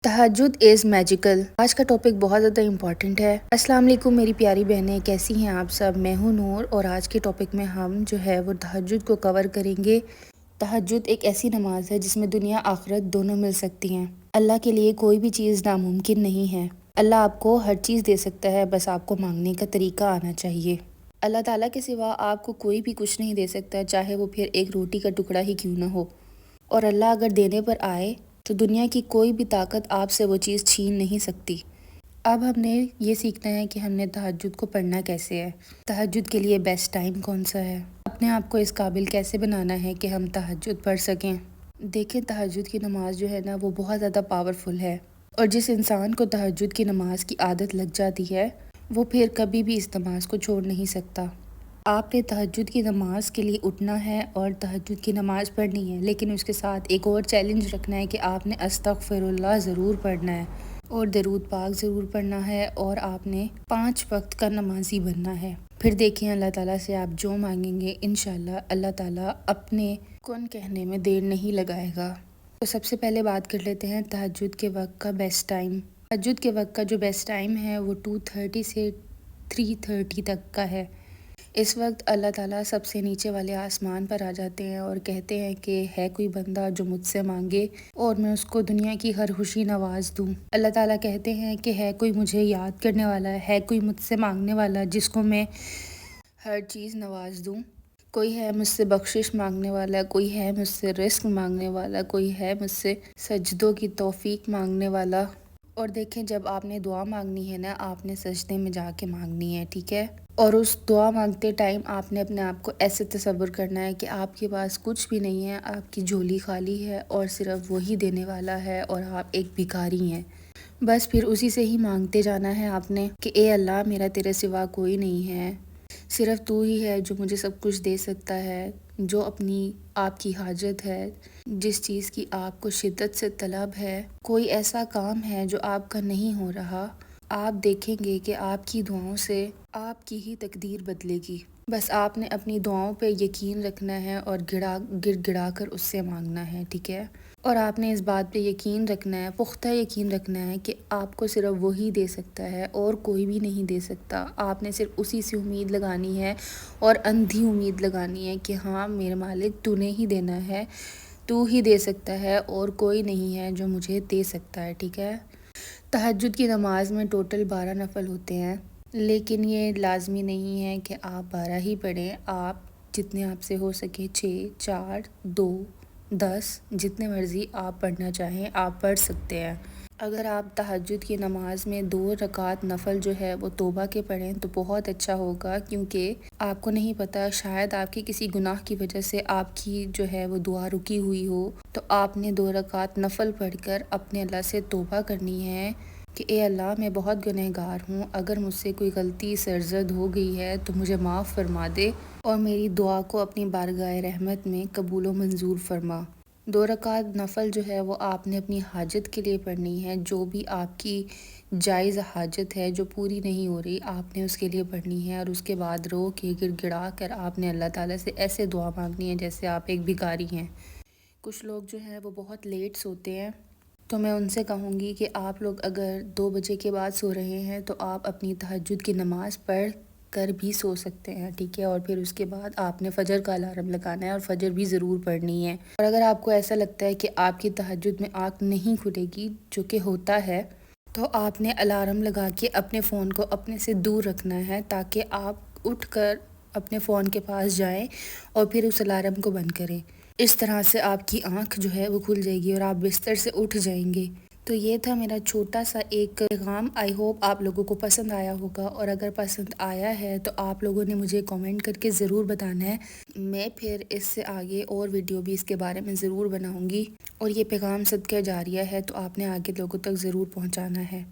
تہجد از میجیکل۔ آج کا ٹاپک بہت زیادہ امپورٹنٹ ہے۔ السلام علیکم میری پیاری بہنیں، کیسی ہیں آپ سب؟ میں ہوں نور، اور آج کے ٹاپک میں ہم جو ہے وہ تہجد کو کور کریں گے۔ تہجد ایک ایسی نماز ہے جس میں دنیا آخرت دونوں مل سکتی ہیں۔ اللہ کے لیے کوئی بھی چیز ناممکن نہیں ہے۔ اللہ آپ کو ہر چیز دے سکتا ہے، بس آپ کو مانگنے کا طریقہ آنا چاہیے۔ اللہ تعالیٰ کے سوا آپ کو کوئی بھی کچھ نہیں دے سکتا، چاہے وہ پھر ایک روٹی کا ٹکڑا ہی کیوں نہ ہو۔ اور اللہ اگر دینے پر آئے تو دنیا کی کوئی بھی طاقت آپ سے وہ چیز چھین نہیں سکتی۔ اب ہم نے یہ سیکھنا ہے کہ ہم نے تہجد کو پڑھنا کیسے ہے، تہجد کے لیے بیسٹ ٹائم کون سا ہے، اپنے آپ کو اس قابل کیسے بنانا ہے کہ ہم تہجد پڑھ سکیں۔ دیکھیں، تہجد کی نماز جو ہے نا وہ بہت زیادہ پاورفل ہے، اور جس انسان کو تہجد کی نماز کی عادت لگ جاتی ہے وہ پھر کبھی بھی اس نماز کو چھوڑ نہیں سکتا۔ آپ نے تہجد کی نماز کے لیے اٹھنا ہے اور تہجد کی نماز پڑھنی ہے، لیکن اس کے ساتھ ایک اور چیلنج رکھنا ہے کہ آپ نے استغفر اللہ ضرور پڑھنا ہے، اور درود پاک ضرور پڑھنا ہے، اور آپ نے 5 وقت کا نمازی بننا ہے۔ پھر دیکھیں اللہ تعالیٰ سے آپ جو مانگیں گے انشاءاللہ اللہ تعالیٰ اپنے کن کہنے میں دیر نہیں لگائے گا۔ تو سب سے پہلے بات کر لیتے ہیں تہجد کے وقت کا بیسٹ ٹائم۔ تہجد کے وقت کا جو بیسٹ ٹائم ہے وہ 2:30 سے 3:30 تک کا ہے۔ اس وقت اللہ تعالیٰ سب سے نیچے والے آسمان پر آ جاتے ہیں اور کہتے ہیں کہ ہے کوئی بندہ جو مجھ سے مانگے اور میں اس کو دنیا کی ہر خوشی نواز دوں۔ اللہ تعالیٰ کہتے ہیں کہ ہے کوئی مجھے یاد کرنے والا، ہے کوئی مجھ سے مانگنے والا جس کو میں ہر چیز نواز دوں۔ کوئی ہے مجھ سے بخشش مانگنے والا، کوئی ہے مجھ سے رزق مانگنے والا، کوئی ہے مجھ سے سجدوں کی توفیق مانگنے والا۔ اور دیکھیں، جب آپ نے دعا مانگنی ہے نا، آپ نے سجدے میں جا کے مانگنی ہے، ٹھیک ہے؟ اور اس دعا مانگتے ٹائم آپ نے اپنے آپ کو ایسے تصور کرنا ہے کہ آپ کے پاس کچھ بھی نہیں ہے، آپ کی جھولی خالی ہے اور صرف وہی دینے والا ہے، اور آپ ایک بھکاری ہیں۔ بس پھر اسی سے ہی مانگتے جانا ہے آپ نے کہ اے اللہ، میرا تیرے سوا کوئی نہیں ہے، صرف تو ہی ہے جو مجھے سب کچھ دے سکتا ہے، جو اپنی آپ کی حاجت ہے، جس چیز کی آپ کو شدت سے طلب ہے، کوئی ایسا کام ہے جو آپ کا نہیں ہو رہا، آپ دیکھیں گے کہ آپ کی دعاؤں سے آپ کی ہی تقدیر بدلے گی۔ بس آپ نے اپنی دعاؤں پہ یقین رکھنا ہے اور گڑ گڑا کر اس سے مانگنا ہے، ٹھیک ہے؟ اور آپ نے اس بات پہ یقین رکھنا ہے، پختہ یقین رکھنا ہے کہ آپ کو صرف وہی دے سکتا ہے اور کوئی بھی نہیں دے سکتا۔ آپ نے صرف اسی سے امید لگانی ہے، اور اندھی امید لگانی ہے کہ ہاں میرے مالک تو نے ہی دینا ہے، تو ہی دے سکتا ہے، اور کوئی نہیں ہے جو مجھے دے سکتا ہے، ٹھیک ہے؟ تہجد کی نماز میں ٹوٹل 12 نفل ہوتے ہیں، لیکن یہ لازمی نہیں ہے کہ آپ 12 ہی پڑھیں، آپ جتنے آپ سے ہو سکے 6، 4، 2، 10 جتنے مرضی آپ پڑھنا چاہیں آپ پڑھ سکتے ہیں۔ اگر آپ تہجد کی نماز میں 2 رکعت نفل جو ہے وہ توبہ کے پڑھیں تو بہت اچھا ہوگا، کیونکہ آپ کو نہیں پتا شاید آپ کی کسی گناہ کی وجہ سے آپ کی جو ہے وہ دعا رکی ہوئی ہو، تو آپ نے 2 رکعت نفل پڑھ کر اپنے اللہ سے توبہ کرنی ہے کہ اے اللہ، میں بہت گنہگار ہوں، اگر مجھ سے کوئی غلطی سرزد ہو گئی ہے تو مجھے معاف فرما دے، اور میری دعا کو اپنی بارگاہ رحمت میں قبول و منظور فرما۔ 2 رکعت نفل جو ہے وہ آپ نے اپنی حاجت کے لیے پڑھنی ہے، جو بھی آپ کی جائز حاجت ہے جو پوری نہیں ہو رہی، آپ نے اس کے لیے پڑھنی ہے، اور اس کے بعد رو کے گڑ گڑا کر آپ نے اللہ تعالیٰ سے ایسے دعا مانگنی ہے جیسے آپ ایک بھکاری ہیں۔ کچھ لوگ جو ہیں وہ بہت لیٹ سوتے ہیں، تو میں ان سے کہوں گی کہ آپ لوگ اگر 2 بجے کے بعد سو رہے ہیں تو آپ اپنی تہجد کی نماز پڑھ کر بھی سو سکتے ہیں، ٹھیک ہے؟ اور پھر اس کے بعد آپ نے فجر کا الارم لگانا ہے اور فجر بھی ضرور پڑھنی ہے۔ اور اگر آپ کو ایسا لگتا ہے کہ آپ کی تہجد میں آنکھ نہیں کھلے گی، جو کہ ہوتا ہے، تو آپ نے الارم لگا کے اپنے فون کو اپنے سے دور رکھنا ہے، تاکہ آپ اٹھ کر اپنے فون کے پاس جائیں اور پھر اس الارم کو بند کریں۔ اس طرح سے آپ کی آنکھ جو ہے وہ کھل جائے گی اور آپ بستر سے اٹھ جائیں گے۔ تو یہ تھا میرا چھوٹا سا ایک پیغام، آئی ہوپ آپ لوگوں کو پسند آیا ہوگا، اور اگر پسند آیا ہے تو آپ لوگوں نے مجھے کامنٹ کر کے ضرور بتانا ہے، میں پھر اس سے آگے اور ویڈیو بھی اس کے بارے میں ضرور بناؤں گی، اور یہ پیغام صدقہ جاریہ ہے تو آپ نے آگے لوگوں تک ضرور پہنچانا ہے۔